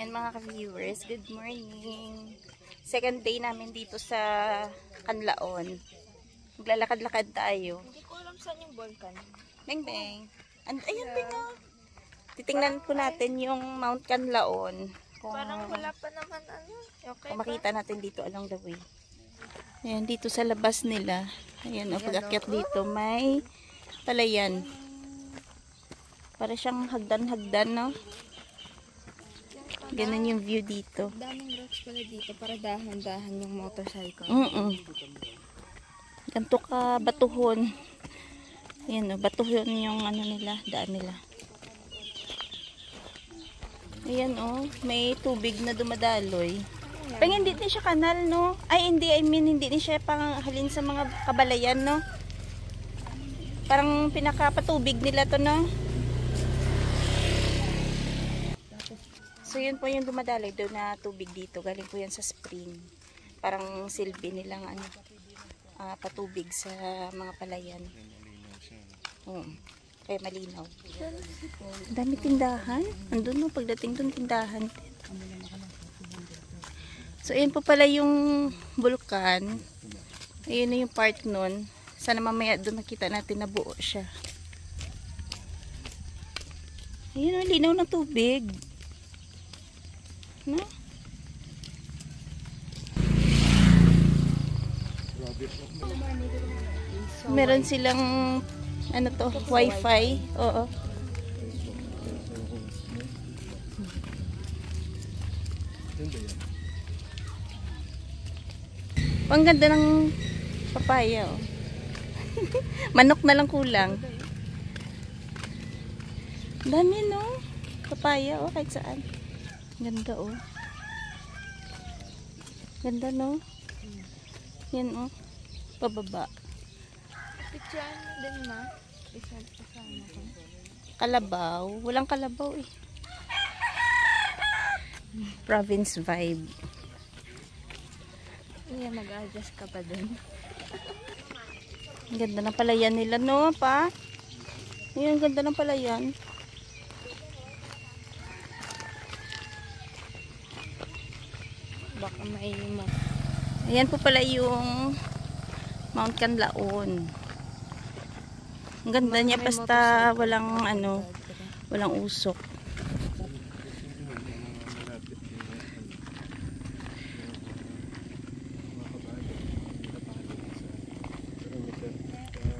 Ayan mga ka-viewers, good morning. Second day namin dito sa Canlaon. Maglalakad-lakad tayo. Hindi ko alam saan yung volcan. Beng beng. Ayun din oh. Titingnan po natin yung Mount Canlaon. Parang wala pa naman ano. Okay kung makita natin dito along the way. Ayan, dito sa labas nila. Ayan, pag-akyat dito may palayan. Para siyang hagdan-hagdan, no? Ganun yung view dito. Daming rocks pala dito para dahan-dahan yung motorcycle. Ganito ka batuhon. Ayan, batuhon yung ano nila, daan nila. Ayan may tubig na dumadaloy. Pero hindi din siya kanal, no? Ay, hindi, hindi din siya panghalin sa mga kabalayan, no? Parang pinakapatubig nila to, no? So, yun po yung dumadaloy doon na tubig dito. Galing po yan sa spring. Parang silbi nilang patubig sa mga palayan. Kaya malinaw. Dami tindahan. Andun no, pagdating doon tindahan. So, ayan po pala yung bulkan. Ayun na yung part nun. Sana mamaya doon nakita natin na buo siya. Ayun o, linaw ng tubig. No? Meron silang ano to, wifi. Oo. Ang ganda ng papaya oh. Manok na lang kulang. Dami no? Papaya oh, kahit saan. Ganda oh. Ganda no? Yan oh. Pababa. Picture mo din ma. Isang kasama ko. Kalabaw. Walang kalabaw eh. Province vibe. Iya, mag-adjust ka pa din. Ang ganda ng palayan nila no pa. Ayan, ang ganda ng palayan. Baka maimo. Ayan po pala yung Mount Canlaon. Ang ganda niya basta walang walang usok.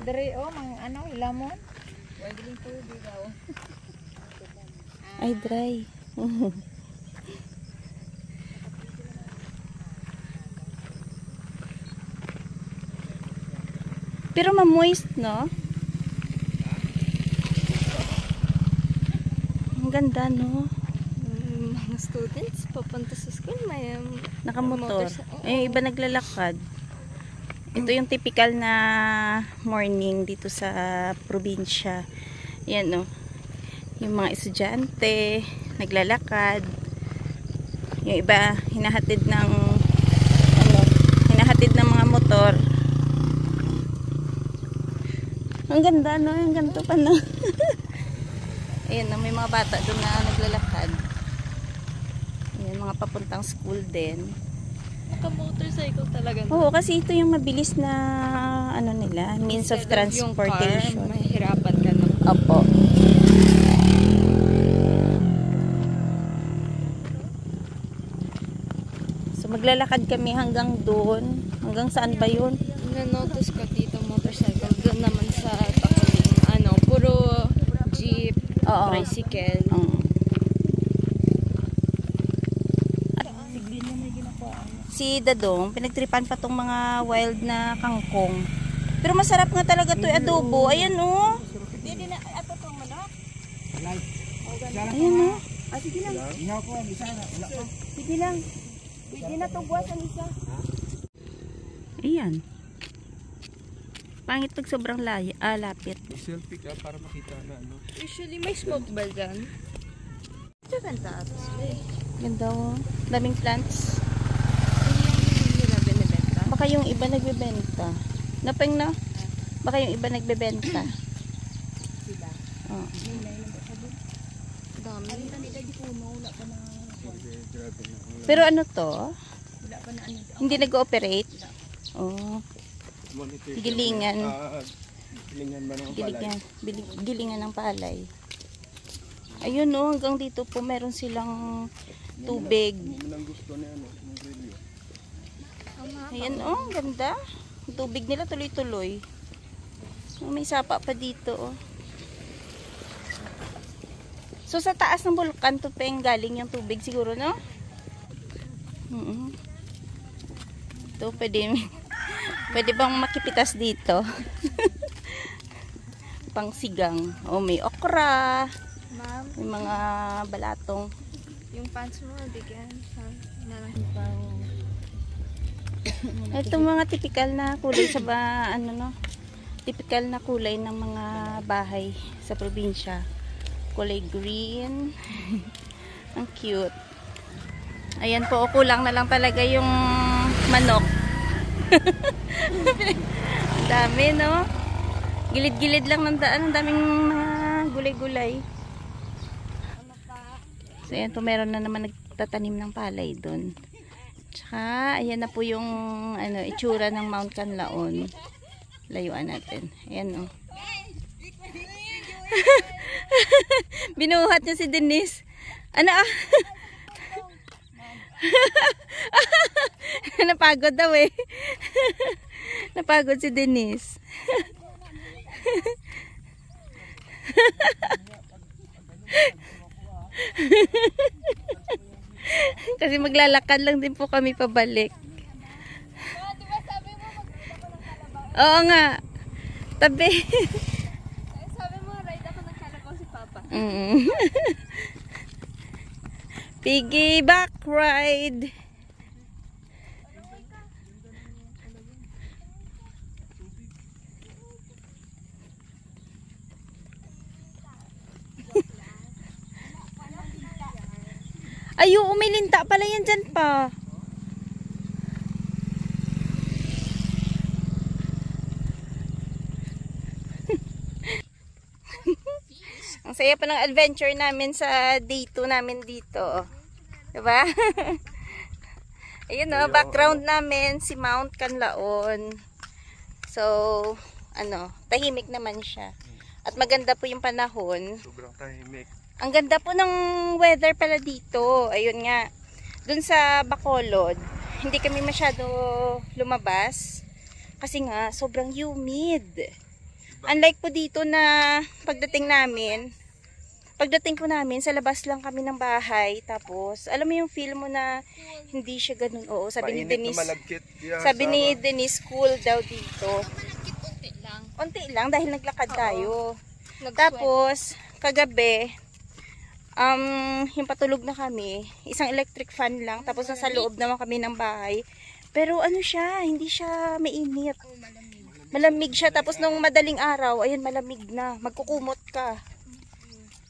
Dere mang ilamon. Wagling tubig daw. Ay dry. Pero ma-moist, no? Ang ganda, no? Mga students papunta sa school may nakamotor. Ay, iba naglalakad. Ito yung typical na morning dito sa probinsya. Yan, no? Yung mga estudyante naglalakad. Yung iba hinahatid ng mga motor. Ang ganda, no? Ang ganito pa, no? Ayan, no? May mga bata doon na naglalakad. Ayan, mga papuntang school din. Naka-motorcycle talaga. Oo, kasi ito yung mabilis na, nila, means of transportation. Yung car, mahirapan ka na. Opo. So, maglalakad kami hanggang doon. Hanggang saan ba yun? Na-notice ko dito motorcycle. Doon naman sa Takuling, puro jeep, tricycle. Si Dadong, pinagtripan pa tong mga wild na kangkong. Pero masarap nga talaga to adobo. Ayan oh. Ayan oh. Sige lang. Sige lang. Hindi na to buwasan isa. Ayan. Pangit pag sobrang lapit. Selfie ka para makita na Usually may smoke ba dyan? Ganda atos Ganda oh. Daming plants. Hindi na binibenta. Baka yung iba nagbebenta. Napeng na? Baka yung iba nagbebenta. Sila. Oo. Dami. Grabe na. Pero ano to? Hindi nag-ooperate? Oh, Monetary. gilingan. Gilingan ba ng palay? Gilingan ng palay. Ayun no, hanggang dito po meron silang tubig. Hindi mo nang gusto niya, ano, ng grilyo. Ayan oh, ang ganda. Ang tubig nila tuloy-tuloy. Oh, may sapa pa dito oh. So sa taas ng bulkan to peng galing yung tubig siguro no? Ito pwede bang makipitas dito? Pang sigang. Oh, may okra. Ma'am, May mga balatong. yung pants mo, bigyan sa Ito mga typical na kulay sa ano no? Typical na kulay ng mga bahay sa probinsya. Kulay green. Ang cute. Ayan po, kulang na lang talaga yung manok. Dami no? Gilid-gilid lang ng daan. Ang daming mga gulay-gulay. So ayan po, meron na naman nagtatanim ng palay doon. Tsaka, ayan na po yung ano, itsura ng Mount Canlaon. Layuan natin. Ayan o. Binuhat niya si Denise. Ano ah? Napagod daw eh. Napagod si Denise. Kasi maglalakad lang din po kami pabalik. Oo nga. Tabi. sabi mo, ride ako nagkalabaw si Papa. Piggyback ride. Ay, umilinta pala yan dyan pa. Ang saya pa ng adventure namin sa day 2 namin dito. Diba? Ayun o, background namin si Mount Canlaon. So, ano, tahimik naman siya. At maganda po yung panahon. Sobrang tahimik. Ang ganda po ng weather pala dito. Ayun nga. Dun sa Bacolod, hindi kami masyado lumabas. Kasi nga, sobrang humid. Unlike po dito na pagdating po namin, sa labas lang kami ng bahay. Tapos, alam mo yung feel mo na hindi siya ganun. Oo, sabi ni Mainit Denise. na malagkit. Yeah, Sabi ni Denise, cool daw dito. Konti lang. Konti lang dahil naglakad tayo. Nag-sweat. Tapos, kagabi, yung patulog na kami, isang electric fan lang, tapos nasa loob naman kami ng bahay. Pero ano siya, hindi siya mainit. Malamig siya, tapos nung madaling araw, ayun malamig na, magkukumot ka.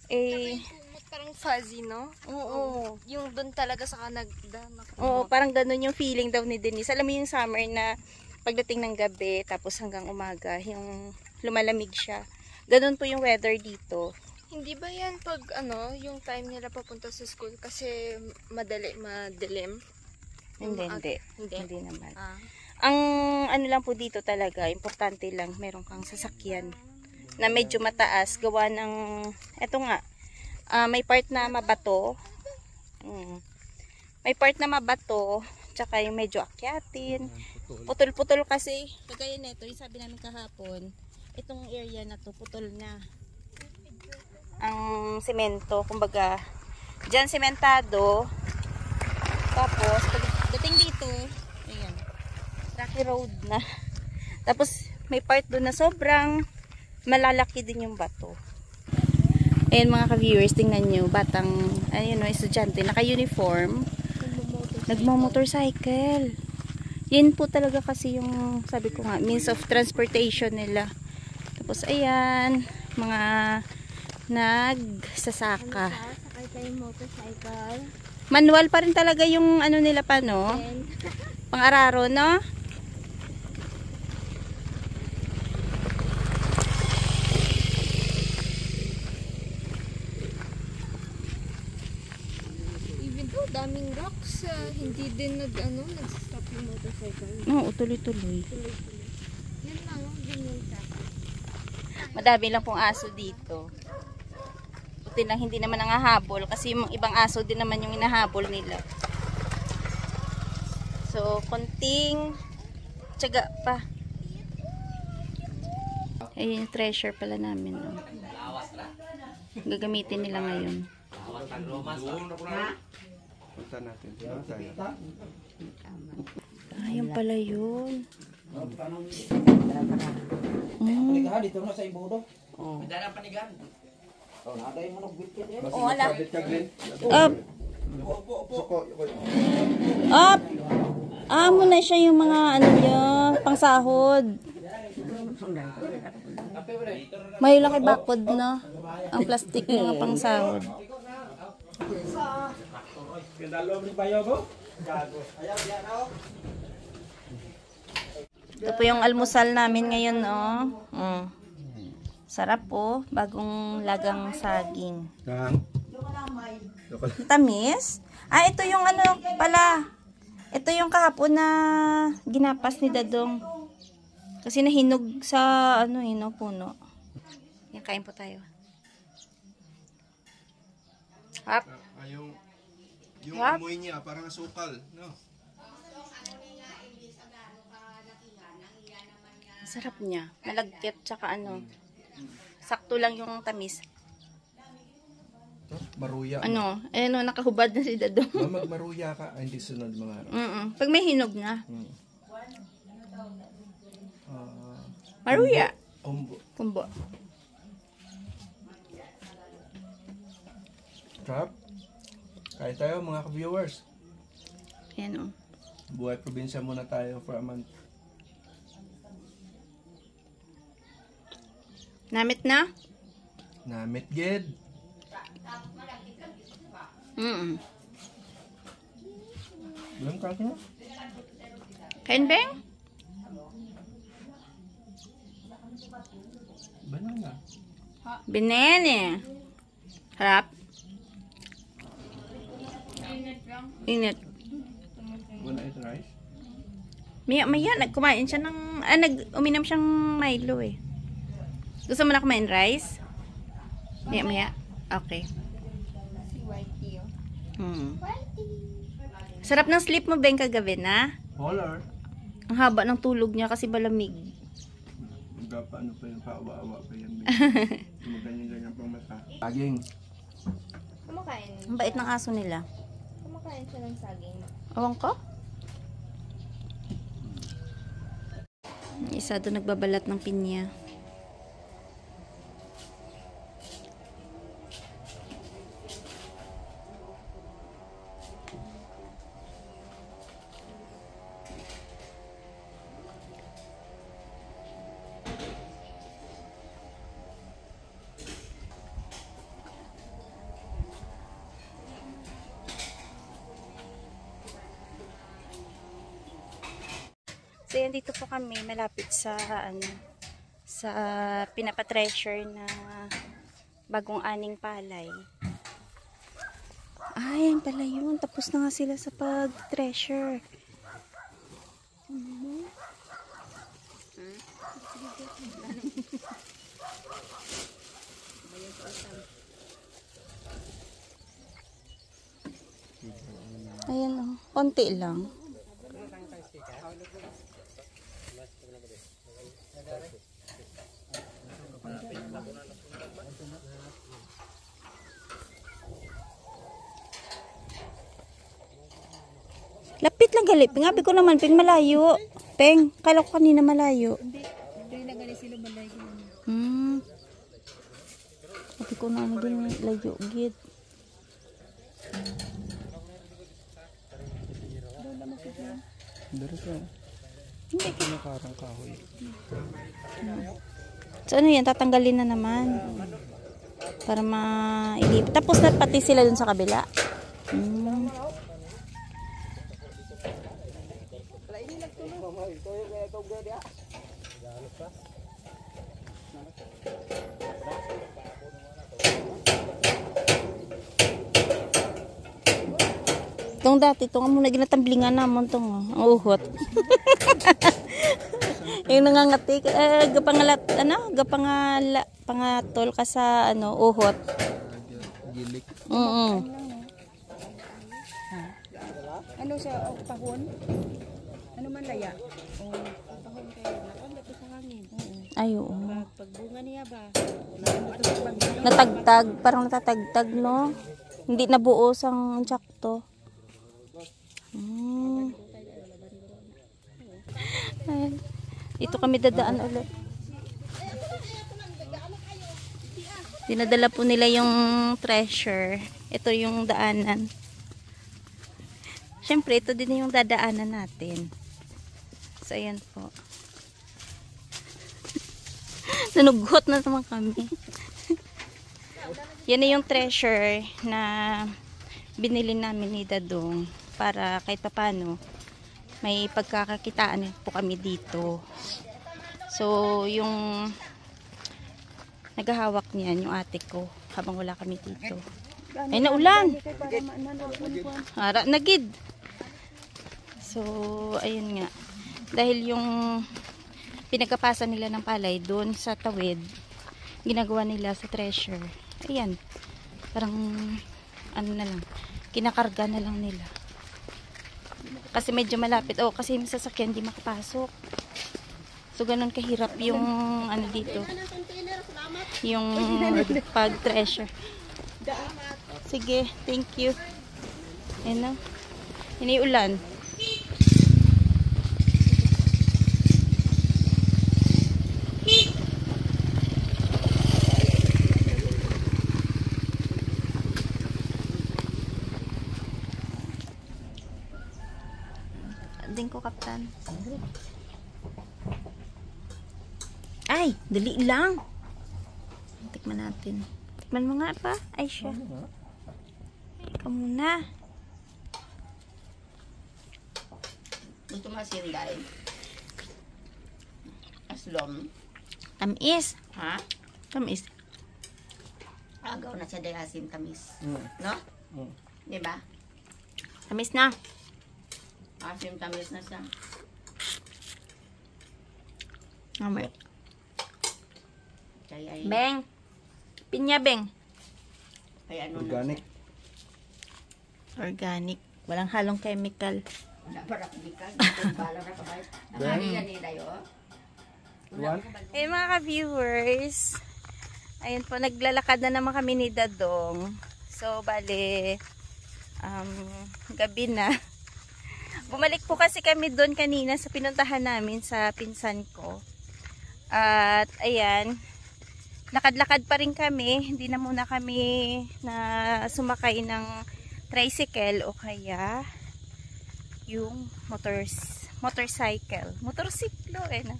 Eh, Parang fuzzy, no? oo. Yung doon talaga sa kanagda. Oo, parang ganun yung feeling daw ni Denise. Alam mo yung summer na pagdating ng gabi, tapos hanggang umaga, yung lumalamig siya. Ganun po yung weather dito. Hindi ba yan pag yung time nila papunta sa school kasi madilim? Hindi. Hindi. Hindi naman. Ah. Ang ano lang po dito talaga, importante lang, meron kang sasakyan na medyo mataas, gawa ng, eto nga, may part na mabato. May part na mabato, tsaka yung medyo akyatin. Putol-putol kasi. Kagaya nito, yung sabi namin kahapon, itong area na to, putol na. Ang semento, kumbaga, dyan sementado. Tapos, pagdating dito, ayan, rocky road na. Tapos, may part doon na sobrang malalaki din yung bato. Ayan mga ka-viewers, tingnan nyo, batang, ayun, estudyante, naka-uniform, nagmo-motorcycle. Yan po talaga kasi yung, sabi ko nga, means of transportation nila. Tapos, ayan, mga nagsasaka. Sakay tayong motorcycle. Manual pa rin talaga yung ano nila pa, no? Pang-araro, no? Even though daming rocks. Hindi din nag-stop yung motorcycle. Oo, tuloy-tuloy. Yan lang, ganyan ka. Madami lang pong aso dito. Buti lang hindi naman nangahabol kasi yung ibang aso din naman yung inahabol nila. So, konting tiyaga pa. Ayun yung treasure pala namin. No? Gagamitin nila ngayon. Punta natin. Tayo. Ayun pala yun. Dito na sa ibudo. Oh. Oh, wala. Up! Up! Amo na siya yung mga ano niya, pangsahod. May laki bakod na. Ang plastic ng mga pangsahod. Ito po yung almusal namin ngayon, oh. Sarap po, bagong lagang saging. Tamis? Ah, ito yung ano pala. Ito yung kahapon na ginapas ni Dadong. Kasi nahinog sa ano, puno. Yan, kain po tayo. Hap. Yung Hap. amoy niya, parang asukal. No? Sarap niya. Malagkit, tsaka ano. Sakto lang yung tamis. Maruya. Ano, nakahubad na si Dadong. Magmaruya ka. Ay, hindi sunod mga araw. Pag may hinog na. Ah, Maruya. umbo. Kumbo. Trap. Kaya tayo mga ka-viewers. Ayan, oh. Buhay probinsya muna tayo for a month. Namit na? Namit gid. Belum kakinya? Kain, Beng? Banana. Binene. Harap. Init. Wanna eat rice? Maya, nagkumain siya ng... uminom siyang Milo eh. Gusto mo na kumain rice? Maya. Okay. Sarap ng sleep mo, Beng, kagabi na? Polar. Ang haba ng tulog niya kasi malamig. Ano pa yung paawa-awa pa yan. Ganyan-ganyan pang mata. Saging. Kumakain. Ang bait ng aso nila. Kumakain siya ng saging. Awang ko? Isa doon nagbabalat ng pinya. So yan, dito po kami malapit sa sa pinapa-treasure na bagong aning palay. Yan pala yun. Tapos na nga sila sa pag-treasure. Ayan o. Konti lang. Lapit lang gali. Pingabi ko naman, Peng, malayo. Peng, kala ko kanina malayo. Hindi na gali sila balay. Sabi ko na din layo, gid. Dari ka. Hindi. Kinakarang kahoy. So ano yan, tatanggalin na naman. Para mailip. Tapos na pati sila dun sa kabila. Itong dati, itong muna ginatamblingan namon itong ang uhot. Yung nangangati, gapangalat, pangatol ka sa, uhot. Gilik. Ano siya, pahon? Ano man laya? Pahon kayo. Nakanda po sa hangin. Ay, oo. Pagbunga niya ba? Natagtag, parang natatagtag, no? Hindi nabuos ang tsakto. Ayan. Dito kami dadaan ulit. Dinadala po nila yung treasure. Ito yung daanan. Siyempre, ito din yung dadaanan natin. So, ayan po. Nanugot na naman kami. Yan na yung treasure na binili namin ni Dadong para kahit papano may pagkakakitaan po kami dito. So, yung naghahawak niyan, yung ate ko, habang wala kami dito. Ay, naulan! Hara na gid. So, ayun nga. Dahil yung pinagkapasan nila ng palay doon sa tawid, ginagawa nila sa treasure. Ayan. Parang, ano na lang, kinakarga na lang nila. Kasi medyo malapit. Oh, kasi yung sasakyan di makapasok. So, ganun kahirap yung, ano dito, yung pag-treasure. Sige, thank you. Ayan na. Iniulan. Din ko, Kaptan. Ay, dali lang. Tikman natin. Tikman mo nga pa. Ay, siya. Ikaw muna. Gusto mo sinday? Aslom? Tamis. Ha? Tamis. Agaw na siya dahil asim tamis. No? Diba? Tamis na. Asim tamis na siya. Mamay. Kaya ay... Beng. Pinya, Beng. Kaya ano Organic. Organic. Walang halong chemical. na? Para kumikan. Bala na kabay. Nakaliyan nila yun. One? Eh mga ka-viewers, ayun po, naglalakad na naman kami ni Dadong. So, bale, gabi na. Bumalik po kasi kami doon kanina sa pinuntahan namin sa pinsan ko. At, ayan, lakad-lakad pa rin kami. Hindi na muna kami na sumakay ng tricycle o kaya yung motorcycle. Motorsiklo, eh na.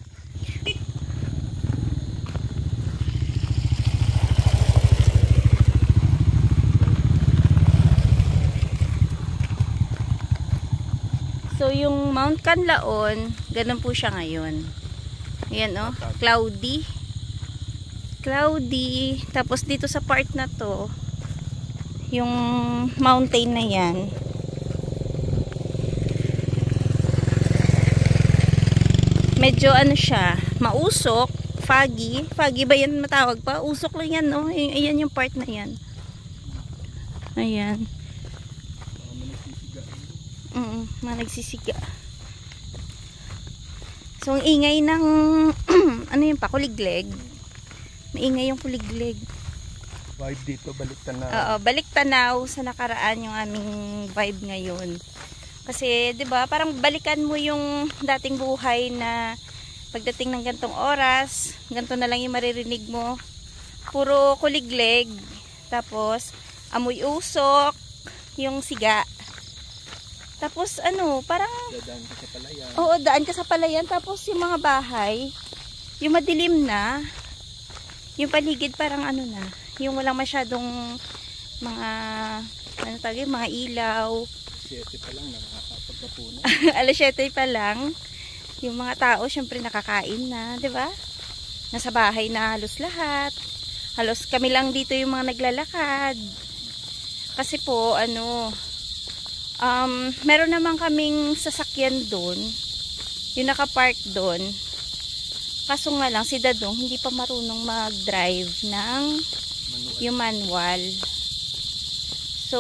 So, yung Mount Canlaon, ganun po siya ngayon. Ayan, oh, cloudy. Cloudy. Tapos, dito sa part na to, yung mountain na yan, medyo ano siya, mausok, foggy. Foggy ba yan matawag pa? Usok lang yan, no? Ayan yung part na yan. Ayan. Mga nagsisiga. So, ang ingay ng ano yun pa, kuliglig. Maingay yung kuliglig. Vibe dito, balik tanaw. Oo, balik tanaw sa nakaraan yung aming vibe ngayon. Kasi, 'di ba, parang balikan mo yung dating buhay na pagdating ng gantong oras, ganto na lang yung maririnig mo. Puro kuliglig. Tapos, amoy usok, yung siga. Tapos ano, parang Dadaan ka sa palayan. oo, daan ka sa palayan. Tapos yung mga bahay, yung madilim na, yung paligid parang ano na, yung walang masyadong mga, ano tawag yun, mga ilaw. 7 pa lang, nakakapagpapunan. Alas 7 pa lang, yung mga tao syempre nakakain na, 'di ba? Nasa bahay na halos lahat. Halos kami lang dito yung mga naglalakad. Kasi po, ano, Meron naman kaming sasakyan doon. Yung nakapark doon. Kaso nga lang, si Dadong hindi pa marunong mag-drive ng yung manual. So,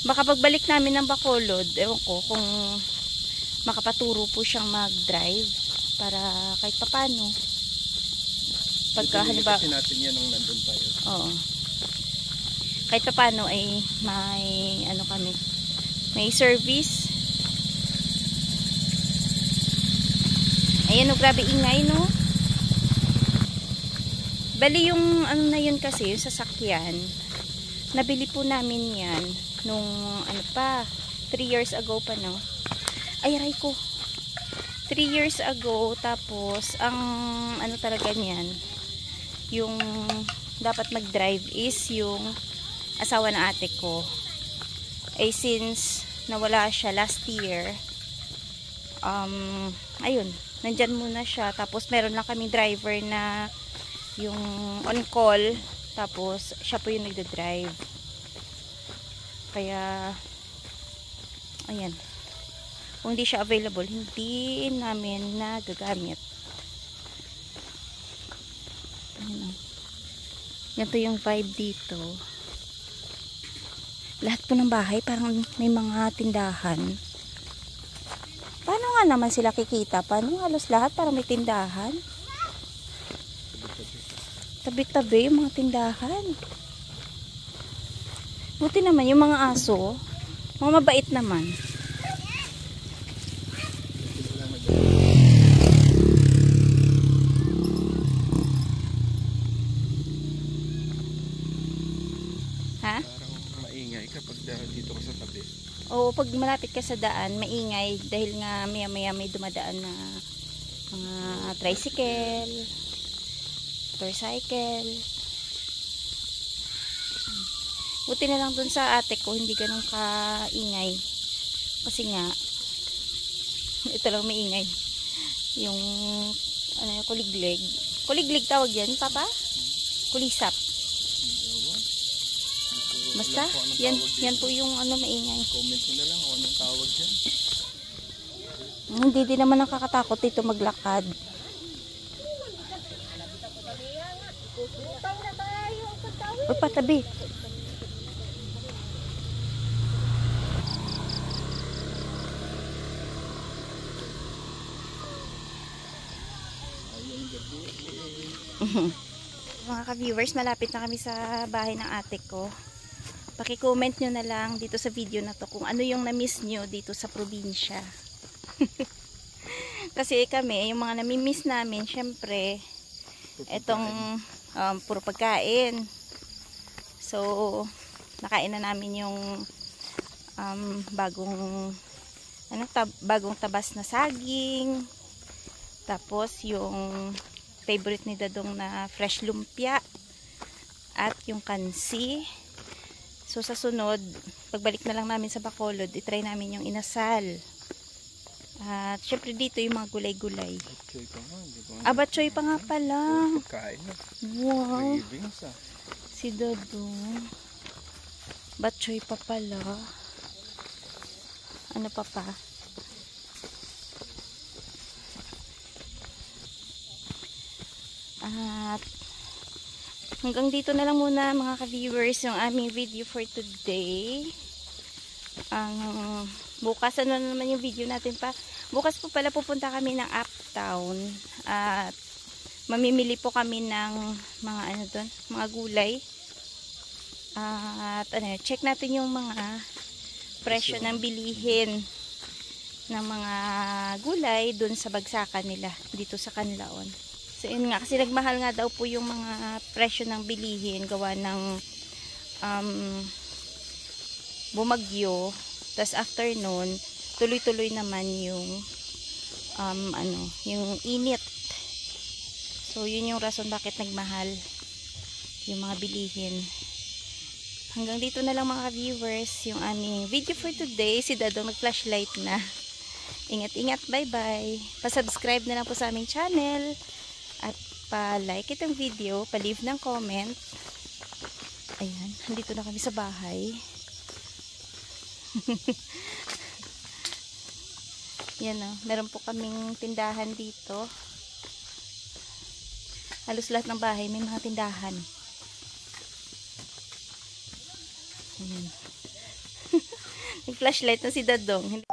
baka pagbalik namin ng Bacolod, ewan ko kung makapaturo po siyang mag-drive para kahit papano. Pagka halimbawa, kasi natin yan nung nandun tayo. oo. Kahit papano ay may ano kami, may service. Ayan o, grabe ingay no. Bali yung ano na yun kasi, yung sasakyan, nabili po namin yan nung ano pa, 3 years ago pa no. Ay aray ko, 3 years ago. Tapos ang ano talaga niyan, yung dapat mag-drive is yung asawa ng ate ko. Eh since nawala siya last year, ayun, nandyan muna siya. Tapos meron lang kaming driver na yung on call, tapos siya po yung nagda-drive. Kaya ayan, kung hindi siya available, hindi namin nagagamit. Ayan, ganito yung vibe dito. Lahat po ng bahay parang may mga tindahan. Paano nga naman sila kikita? Paano halos lahat parang may tindahan? Tabi-tabi yung mga tindahan. Buti naman yung mga aso, mga mabait naman. Ha? Parang maingay kapag dito ka sa tabi. Oo, pag malapit ka sa daan, maingay dahil nga maya-maya may dumadaan na mga tricycle, motorcycle. Buti na lang dun sa ate ko, hindi ganun kaingay. Kasi nga, ito lang maingay. Yung, ano yung kuliglig. Kuliglig tawag yan, Papa? Kulisap. Basta, yan po yung ano maingay. Comment mo na lang kung anong tawag dyan. Hindi din naman nakakatakot dito maglakad. O patabi. Mga ka-viewers, malapit na kami sa bahay ng ate ko. Paki-comment nyo na lang dito sa video na to kung ano yung na-miss nyo dito sa probinsya. Kasi kami, yung mga nami-miss namin, syempre, etong puro pagkain. So, nakain na namin yung bagong tabas na saging. Tapos, yung favorite ni Dadong na fresh lumpia. At yung kansi. So, sa sunod, pagbalik na lang namin sa Bacolod, itry namin yung inasal. At syempre dito yung mga gulay-gulay. Batchoy pa nga. Batchoy pa nga pala. Pagkain na. Wow. Cravings ah. Si Dadong. Batchoy pa pala. Ano pa pa? At hanggang dito na lang muna mga ka-viewers yung aming video for today. Bukas ano naman yung video natin pa. Bukas po pala pupunta kami ng Uptown at mamimili po kami ng mga ano doon, mga gulay. At check natin yung mga presyo ng bilihin ng mga gulay doon sa bagsakan nila dito sa Canlaon. So yun nga, kasi nagmahal nga daw po yung mga presyo ng bilihin gawa ng bumagyo. Tas after nun, tuloy-tuloy naman yung yung init. So yun yung rason bakit nagmahal yung mga bilihin. Hanggang dito na lang mga viewers yung aming video for today. Si Dadong nag-flashlight na. Ingat-ingat, bye-bye. Pa-subscribe na lang po sa aming channel. At pa-like itong video, pa-leave ng comment. Ayan, nandito na kami sa bahay. Yan o. Meron po kaming tindahan dito. Halos lahat ng bahay may mga tindahan. Ayan. Nag-flashlight na si Dadong.